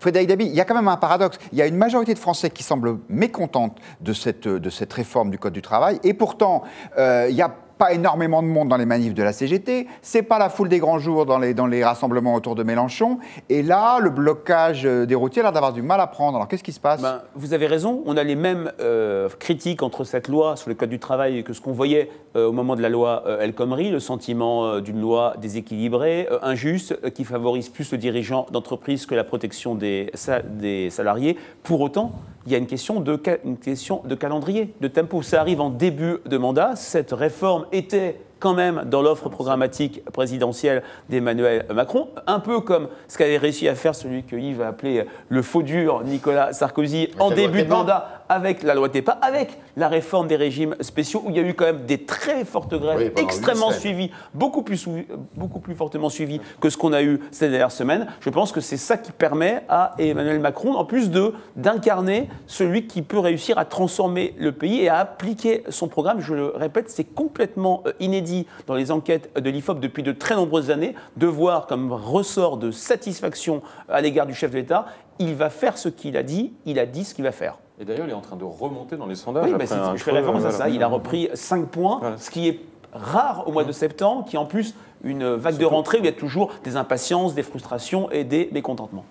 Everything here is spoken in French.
Frédéric Dabi, il y a quand même un paradoxe. Il y a une majorité de Français qui semblent mécontentes de cette réforme du Code du travail. Et pourtant, il n'y a pas énormément de monde dans les manifs de la CGT. C'est pas la foule des grands jours dans les rassemblements autour de Mélenchon. Et là, le blocage des routiers a l'air d'avoir du mal à prendre. Alors, qu'est-ce qui se passe ? Vous avez raison. On a les mêmes critiques entre cette loi sur le Code du travail que ce qu'on voyait au moment de la loi El Khomri, le sentiment d'une loi déséquilibrée, injuste, qui favorise plus le dirigeant d'entreprise que la protection des salariés. Pour autant, il y a une question de calendrier, de tempo. Ça arrive en début de mandat. Cette réforme était quand même dans l'offre programmatique présidentielle d'Emmanuel Macron, un peu comme ce qu'avait réussi à faire celui que Yves a appelé le faux dur Nicolas Sarkozy en début de mandat avec la loi TEPA, avec la réforme des régimes spéciaux, où il y a eu quand même des très fortes grèves extrêmement suivies, beaucoup plus fortement suivies que ce qu'on a eu ces dernières semaines. Je pense que c'est ça qui permet à Emmanuel Macron, en plus d'incarner celui qui peut réussir à transformer le pays et à appliquer son programme. Je le répète, c'est complètement inédit dans les enquêtes de l'IFOP depuis de très nombreuses années, de voir comme ressort de satisfaction à l'égard du chef de l'État, il va faire ce qu'il a dit ce qu'il va faire. Et d'ailleurs, il est en train de remonter dans les sondages. Oui, je fais référence à ça. Il a repris 5 points, ce qui est rare au mois de septembre, qui est en plus une vague de rentrée où il y a toujours des impatiences, des frustrations et des mécontentements.